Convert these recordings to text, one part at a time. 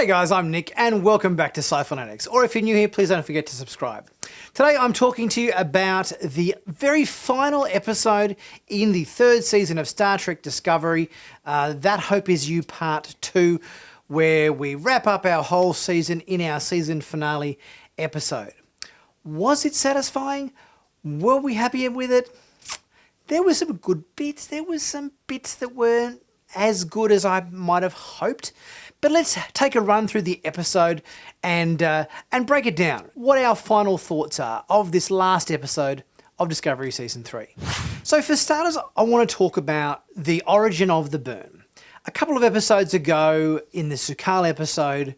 Hey guys, I'm Nick and welcome back to Sci-Fanatics, or if you're new here, please don't forget to subscribe. Today I'm talking to you about the very final episode in the third season of Star Trek Discovery, That Hope Is You Part 2, where we wrap up our whole season in our season finale episode. Was it satisfying? Were we happy with it? There were some good bits, there were some bits that weren't as good as I might have hoped. But let's take a run through the episode and break it down. What our final thoughts are of this last episode of Discovery Season 3. So for starters, I want to talk about the origin of the burn. A couple of episodes ago in the Su'Kal episode,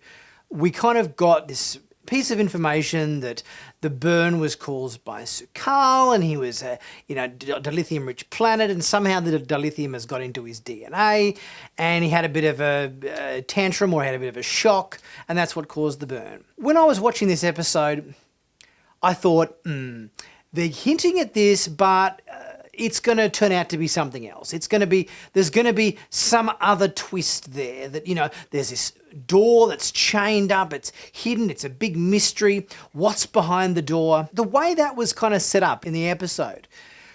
we kind of got this piece of information that the burn was caused by Su'Kal, and he was a dilithium-rich planet, and somehow the dilithium has got into his DNA, and he had a bit of a tantrum, or had a bit of a shock, and that's what caused the burn. When I was watching this episode, I thought, they're hinting at this, but it's going to turn out to be something else. There's going to be some other twist there that, there's this door that's chained up, it's hidden, it's a big mystery. What's behind the door? The way that was kind of set up in the episode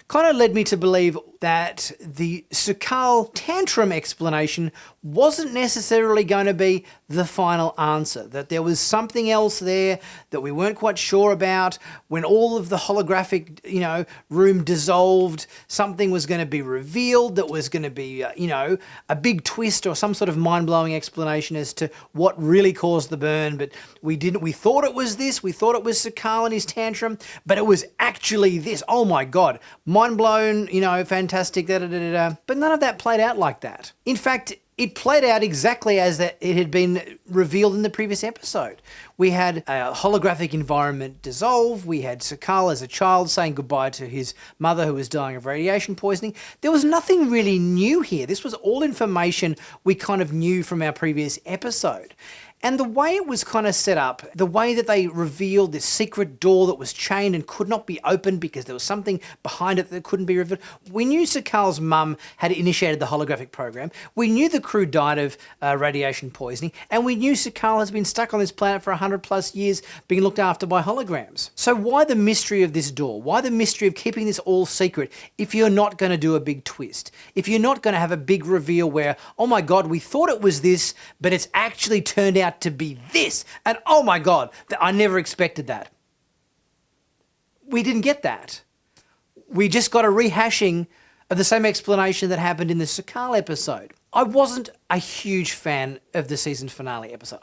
kind of led me to believe that the Su'Kal tantrum explanation wasn't necessarily going to be the final answer, that there was something else there that we weren't quite sure about. When all of the holographic, room dissolved, something was going to be revealed that was going to be, a big twist or some sort of mind-blowing explanation as to what really caused the burn. But we thought it was this, we thought it was Su'Kal and his tantrum, but it was actually this. Oh my God, mind blown, fantastic, But none of that played out like that. In fact, it played out exactly as that it had been revealed in the previous episode. We had a holographic environment dissolve. We had Su'Kal as a child saying goodbye to his mother who was dying of radiation poisoning. There was nothing really new here. This was all information we kind of knew from our previous episode. And the way it was kind of set up, the way that they revealed this secret door that was chained and could not be opened because there was something behind it that couldn't be revealed. We knew Su'Kal's mum had initiated the holographic program. We knew the crew died of radiation poisoning. And we knew Su'Kal has been stuck on this planet for 100 plus years being looked after by holograms. So why the mystery of this door? Why the mystery of keeping this all secret if you're not going to do a big twist? If you're not going to have a big reveal where, oh my God, we thought it was this, but it's actually turned out to be this, and oh my God, I never expected that. We didn't get that. We just got a rehashing of the same explanation that happened in the Su'Kal episode. I wasn't a huge fan of the season finale episode.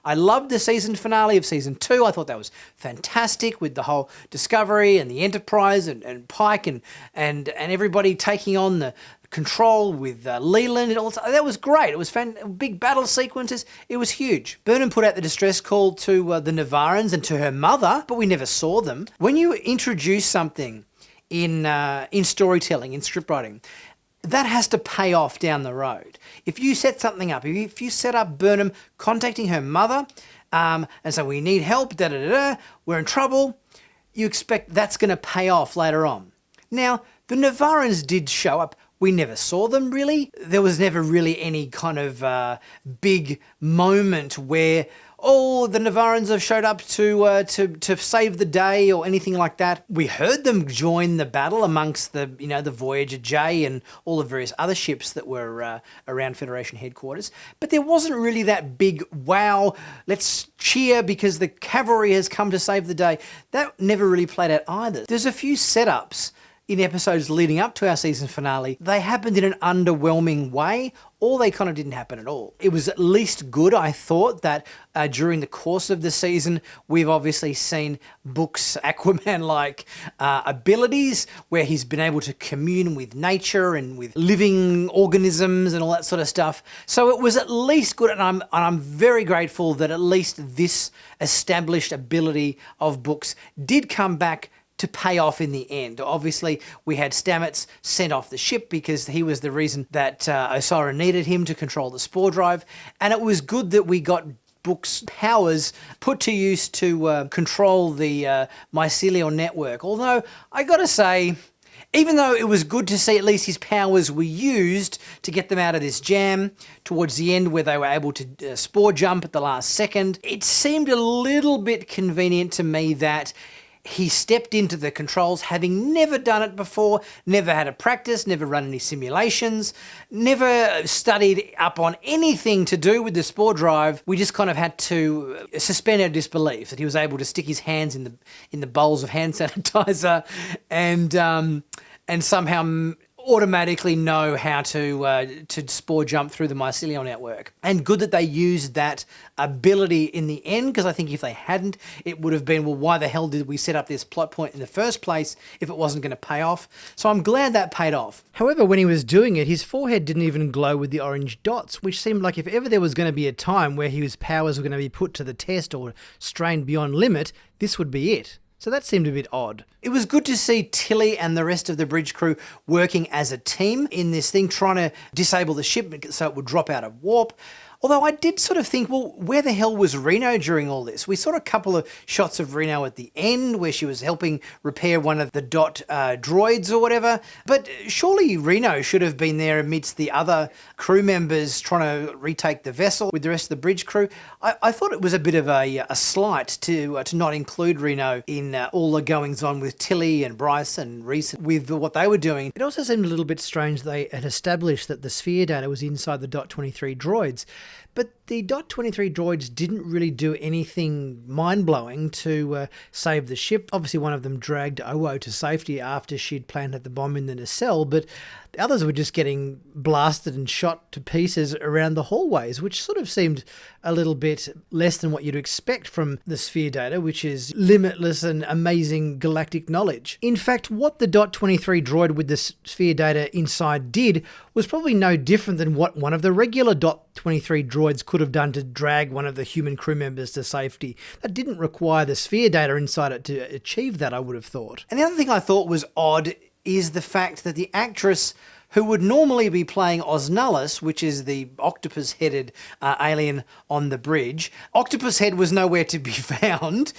I loved the season finale of season 2. I thought that was fantastic with the whole Discovery and the Enterprise and Pike and everybody taking on the control with Leland and all that was great. It was big battle sequences. It was huge. Burnham put out the distress call to the Navarans and to her mother, but we never saw them. When you introduce something in storytelling, in scriptwriting, that has to pay off down the road. If you set something up, if you set up Burnham contacting her mother and say, we need help, we're in trouble, you expect that's going to pay off later on. Now, the Navarans did show up. We never saw them really. There was never really any kind of big moment where, the Navarans have showed up to save the day or anything like that. We heard them join the battle amongst the Voyager J and all the various other ships that were around Federation headquarters. But there wasn't really that big, wow, let's cheer because the cavalry has come to save the day. That never really played out either. There's a few setups in episodes leading up to our season finale. They happened in an underwhelming way, or they kind of didn't happen at all. It was at least good, I thought, that during the course of the season, we've obviously seen Book's Aquaman-like abilities, where he's been able to commune with nature and with living organisms and all that sort of stuff. So it was at least good, and I'm very grateful that at least this established ability of Book's did come back to pay off in the end. Obviously, we had Stamets sent off the ship because he was the reason that Osira needed him to control the spore drive, and it was good that we got Book's powers put to use to control the mycelial network. Although, I gotta say, Even though it was good to see at least his powers were used to get them out of this jam towards the end where they were able to spore jump at the last second, it seemed a little bit convenient to me that he stepped into the controls having never done it before, never had a practice, never run any simulations, never studied up on anything to do with the spore drive. We just kind of had to suspend our disbelief that he was able to stick his hands in the bowls of hand sanitizer and somehow automatically know how to spore jump through the mycelial network. And good that they used that ability in the end, because I think if they hadn't, it would have been, well, why the hell did we set up this plot point in the first place if it wasn't going to pay off? So I'm glad that paid off. However, when he was doing it, his forehead didn't even glow with the orange dots, which seemed like if ever there was going to be a time where his powers were going to be put to the test or strained beyond limit, this would be it. So that seemed a bit odd. It was good to see Tilly and the rest of the bridge crew working as a team in this thing, trying to disable the ship so it would drop out of warp. Although I did sort of think, well, where the hell was Reno during all this? We saw a couple of shots of Reno at the end where she was helping repair one of the DOT droids or whatever. But surely Reno should have been there amidst the other crew members trying to retake the vessel with the rest of the bridge crew. I thought it was a bit of a slight to not include Reno in all the goings-on with Tilly and Bryce and Reese with what they were doing. It also seemed a little bit strange they had established that the sphere data was inside the DOT 23 droids. But the DOT 23 droids didn't really do anything mind-blowing to save the ship. Obviously, one of them dragged Owo to safety after she'd planted the bomb in the nacelle, but the others were just getting blasted and shot to pieces around the hallways, which sort of seemed a little bit less than what you'd expect from the sphere data, which is limitless and amazing galactic knowledge. In fact, what the DOT 23 droid with the sphere data inside did was probably no different than what one of the regular DOT 23 droids could have done to drag one of the human crew members to safety. That didn't require the sphere data inside it to achieve that, I would have thought. And the other thing I thought was odd is the fact that the actress who would normally be playing Oz Nullis, which is the octopus-headed alien on the bridge. Octopus Head was nowhere to be found,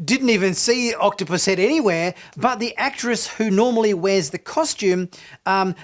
didn't even see Octopus Head anywhere, but the actress who normally wears the costume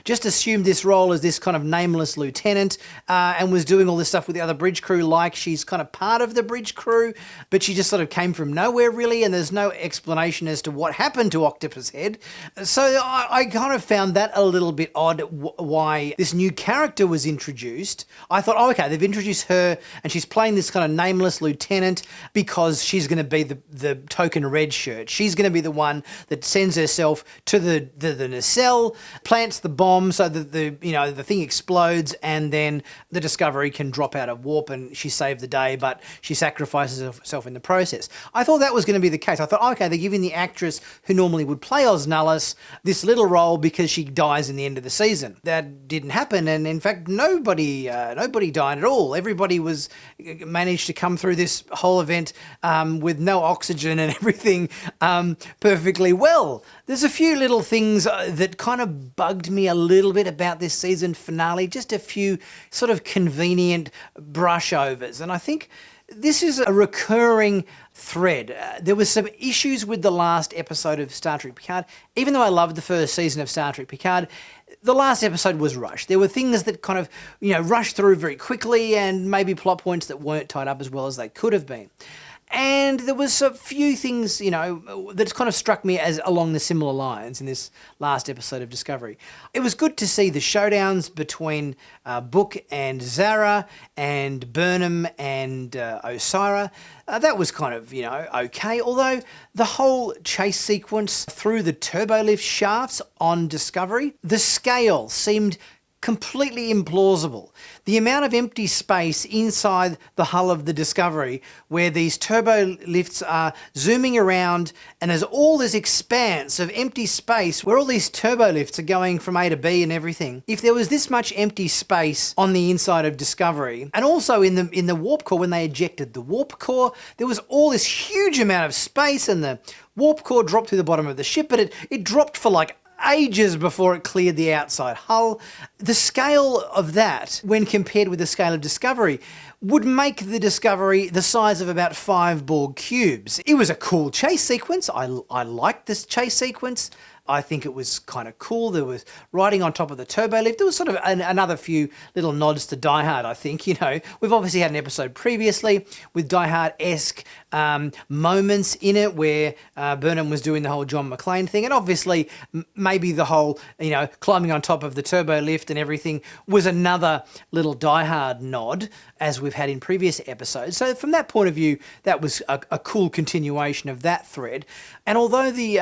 just assumed this role as this kind of nameless lieutenant and was doing all this stuff with the other bridge crew like she's kind of part of the bridge crew, but she just sort of came from nowhere really, and there's no explanation as to what happened to Octopus Head. So I kind of found that a little bit odd, why this new character was introduced. I thought, oh, okay, they've introduced her and she's playing this kind of nameless lieutenant because she's going to be the token red shirt. She's going to be the one that sends herself to the nacelle, plants the bomb so that the thing explodes, and then the Discovery can drop out of warp and she saved the day, but she sacrifices herself in the process. I thought that was going to be the case. I thought, oh, okay, they're giving the actress who normally would play Oz Nullis this little role because she dies in the end of the season. That didn't happen, and in fact, nobody died at all. Everybody managed to come through this whole event with no oxygen and everything perfectly well. There's a few little things that kind of bugged me a little bit about this season finale, just a few sort of convenient brush-overs, and I think this is a recurring thread. There was some issues with the last episode of Star Trek Picard. Even though I loved the first season of Star Trek Picard, the last episode was rushed. There were things that kind of, rushed through very quickly and maybe plot points that weren't tied up as well as they could have been. And there was a few things, that kind of struck me as along the similar lines in this last episode of Discovery. It was good to see the showdowns between Book and Zara and Burnham and Osira. That was kind of, okay. Although the whole chase sequence through the turbolift shafts on Discovery, the scale seemed completely implausible. The amount of empty space inside the hull of the Discovery where these turbo lifts are zooming around and there's all this expanse of empty space where all these turbo lifts are going from A to B and everything. If there was this much empty space on the inside of Discovery, and also in the warp core when they ejected the warp core, there was all this huge amount of space and the warp core dropped through the bottom of the ship, but it dropped for like ages before it cleared the outside hull. The scale of that, when compared with the scale of Discovery, would make the Discovery the size of about 5 Borg cubes. It was a cool chase sequence. I liked this chase sequence. I think it was kind of cool. There was riding on top of the turbo lift. There was sort of another few little nods to Die Hard, I think. We've obviously had an episode previously with Die Hard-esque moments in it where Burnham was doing the whole John McClane thing. And obviously maybe the whole, climbing on top of the turbo lift and everything was another little Die Hard nod, as we've had in previous episodes. So from that point of view, that was a cool continuation of that thread. And although the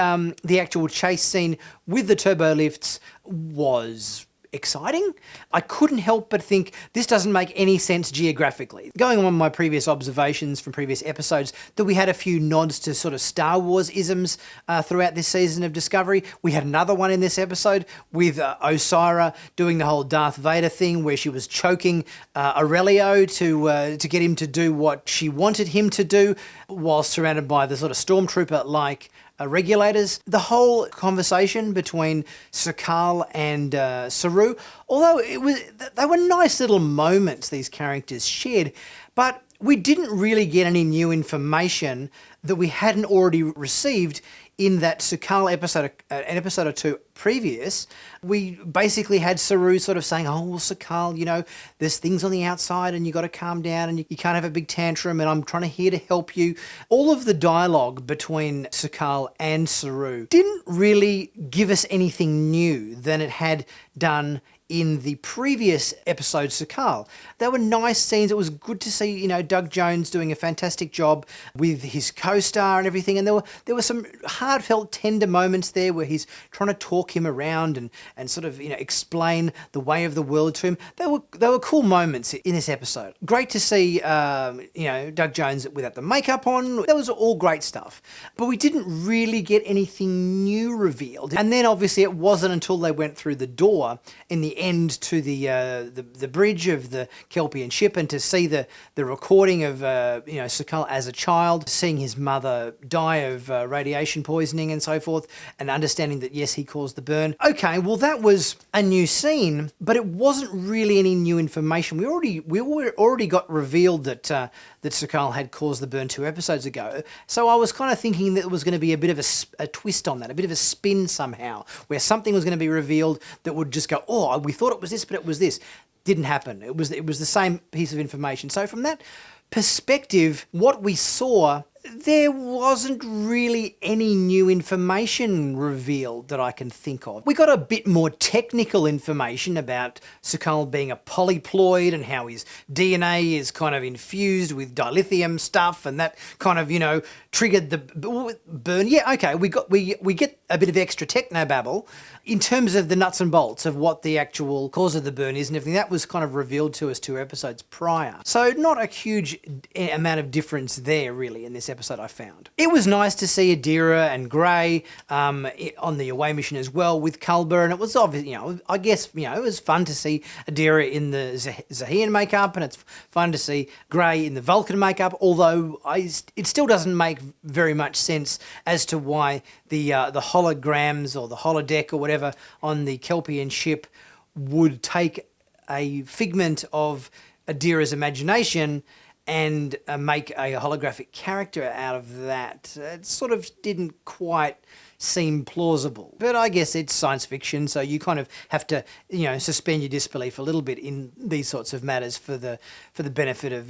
actual chase scene with the turbo lifts was exciting, I couldn't help but think this doesn't make any sense geographically. Going on my previous observations from previous episodes, that we had a few nods to sort of Star Wars isms throughout this season of Discovery. We had another one in this episode with Osira doing the whole Darth Vader thing where she was choking Aurelio to get him to do what she wanted him to do while surrounded by the sort of stormtrooper-like regulators. The whole conversation between Su'Kal and Saru, although they were nice little moments these characters shared, but we didn't really get any new information that we hadn't already received in that Su'Kal episode, an episode or two previous. We basically had Saru sort of saying, oh, well, Su'Kal, there's things on the outside and you got to calm down and you can't have a big tantrum and I'm trying here to help you. All of the dialogue between Su'Kal and Saru didn't really give us anything new than it had done in the previous episode, Su'Kal. They were nice scenes. It was good to see, Doug Jones doing a fantastic job with his co-star and everything. And there were some heartfelt, tender moments there where he's trying to talk him around and sort of, explain the way of the world to him. They were cool moments in this episode. Great to see, Doug Jones without the makeup on. That was all great stuff. But we didn't really get anything new revealed. And then obviously it wasn't until they went through the door in the end to the bridge of the Kelpian ship and to see the recording of Su'Kal as a child, seeing his mother die of radiation poisoning and so forth, and understanding that yes, he caused the burn. Okay, well that was a new scene, but it wasn't really any new information. We already got revealed that Su'Kal had caused the burn 2 episodes ago. So I was kind of thinking that it was going to be a bit of a twist on that, a bit of a spin somehow, where something was going to be revealed that would just go, oh, we thought it was this, but it was this. Didn't happen. It was the same piece of information. So from that perspective, what we saw, there wasn't really any new information revealed that I can think of. We got a bit more technical information about Su'Kal being a polyploid and how his DNA is kind of infused with dilithium stuff, and that kind of, triggered the burn. Yeah, okay, we get a bit of extra technobabble in terms of the nuts and bolts of what the actual cause of the burn is and everything. That was kind of revealed to us 2 episodes prior. So not a huge amount of difference there really in this episode, I found. It was nice to see Adira and Gray on the away mission as well with Culber, and it was obvious, I guess, it was fun to see Adira in the Zahian makeup, and it's fun to see Gray in the Vulcan makeup, although it still doesn't make very much sense as to why the holograms or the holodeck or whatever on the Kelpian ship would take a figment of Adira's imagination and make a holographic character out of that. It sort of didn't quite seem plausible. But I guess it's science fiction, so you kind of have to, suspend your disbelief a little bit in these sorts of matters for the benefit of,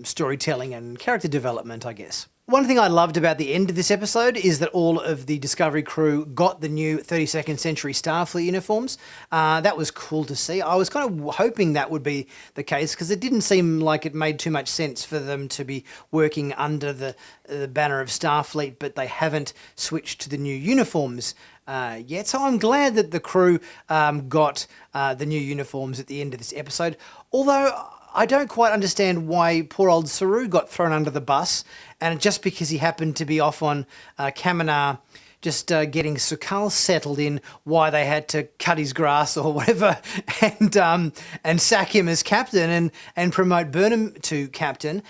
storytelling and character development, I guess. One thing I loved about the end of this episode is that all of the Discovery crew got the new 32nd Century Starfleet uniforms. That was cool to see. I was kind of hoping that would be the case because it didn't seem like it made too much sense for them to be working under the banner of Starfleet, but they haven't switched to the new uniforms yet. So I'm glad that the crew got the new uniforms at the end of this episode. Although I don't quite understand why poor old Saru got thrown under the bus, and just because he happened to be off on Kaminar just getting Su'Kal settled in, why they had to cut his grass or whatever and sack him as captain and promote Burnham to captain.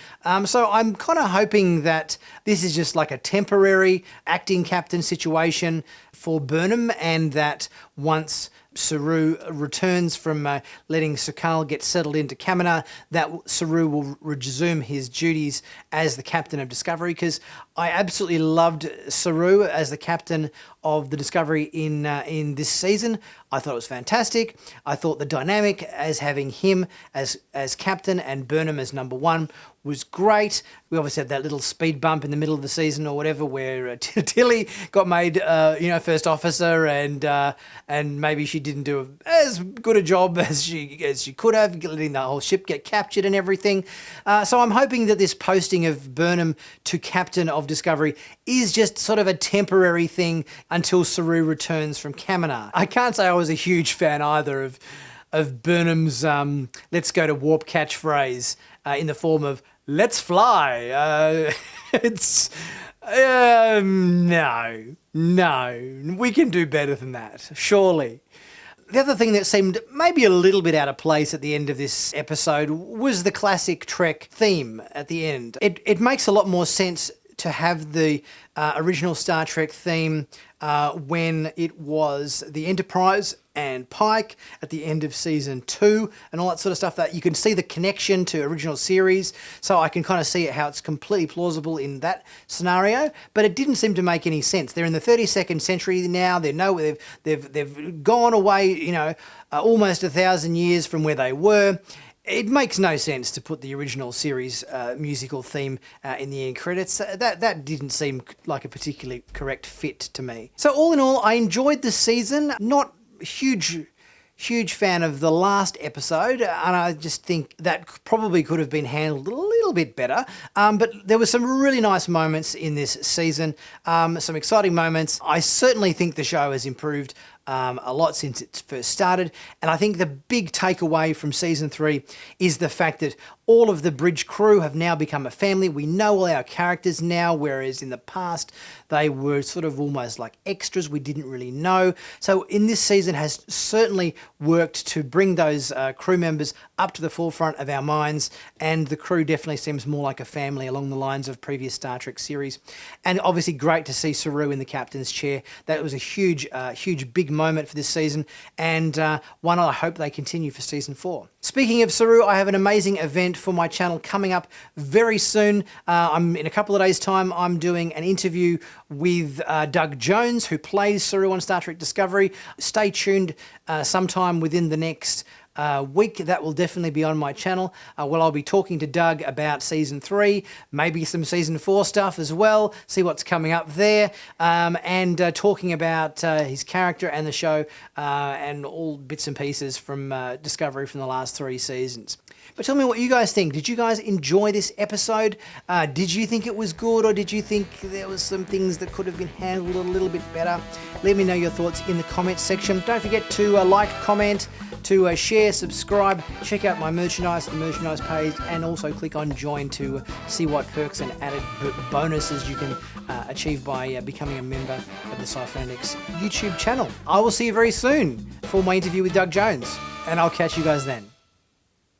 So I'm kind of hoping that this is just like a temporary acting captain situation for Burnham, and that once Saru returns from letting Su'Kal get settled into Kaminar, that Saru will resume his duties as the captain of Discovery, because I absolutely loved Saru as the captain of the Discovery in this season. I thought it was fantastic. I thought the dynamic as having him as captain and Burnham as number one was great. We obviously had that little speed bump in the middle of the season or whatever, where Tilly got made, first officer, and maybe she didn't do as good a job as she could have, letting the whole ship get captured and everything. So I'm hoping that this posting of Burnham to captain of Discovery is just sort of a temporary thing until Saru returns from Kaminar. I can't say I was a huge fan either of Burnham's "let's go to warp" catchphrase in the form of "let's fly." No, we can do better than that, surely. The other thing that seemed maybe a little bit out of place at the end of this episode was the classic Trek theme at the end. It makes a lot more sense to have the original Star Trek theme when it was the Enterprise and Pike at the end of season 2 and all that sort of stuff, that you can see the connection to original series. So I can kind of see how it's completely plausible in that scenario, but it didn't seem to make any sense. They're in the 32nd century now. They've gone away, almost 1,000 years from where they were. It makes no sense to put the original series musical theme in the end credits. That didn't seem like a particularly correct fit to me. So all in all, I enjoyed this season. Not huge fan of the last episode, and I just think that probably could have been handled a little bit better. But there were some really nice moments in this season, some exciting moments. I certainly think the show has improved a lot since it first started, and I think the big takeaway from season 3 is the fact that all of the bridge crew have now become a family. We know all our characters now, whereas in the past they were sort of almost like extras we didn't really know. So in this season has certainly worked to bring those crew members up to the forefront of our minds, and the crew definitely seems more like a family along the lines of previous Star Trek series. And obviously great to see Saru in the captain's chair. That was a huge big moment for this season, and one I hope they continue for season 4. Speaking of Saru, I have an amazing event for my channel coming up very soon. In a couple of days' time, I'm doing an interview with Doug Jones, who plays Saru on Star Trek Discovery. Stay tuned sometime within the next week. That will definitely be on my channel. I'll be talking to Doug about season 3, maybe some season 4 stuff as well, see what's coming up there, and talking about his character and the show, and all bits and pieces from Discovery from the last 3 seasons. But tell me what you guys think. Did you guys enjoy this episode? Did you think it was good, or did you think there was some things that could have been handled a little bit better? Let me know your thoughts in the comments section. Don't forget to like, comment, to share, subscribe, check out my merchandise, the merchandise page, and also click on join to see what perks and added bonuses you can achieve by becoming a member of the Sci-Fanatics YouTube channel. I will see you very soon for my interview with Doug Jones, and I'll catch you guys then.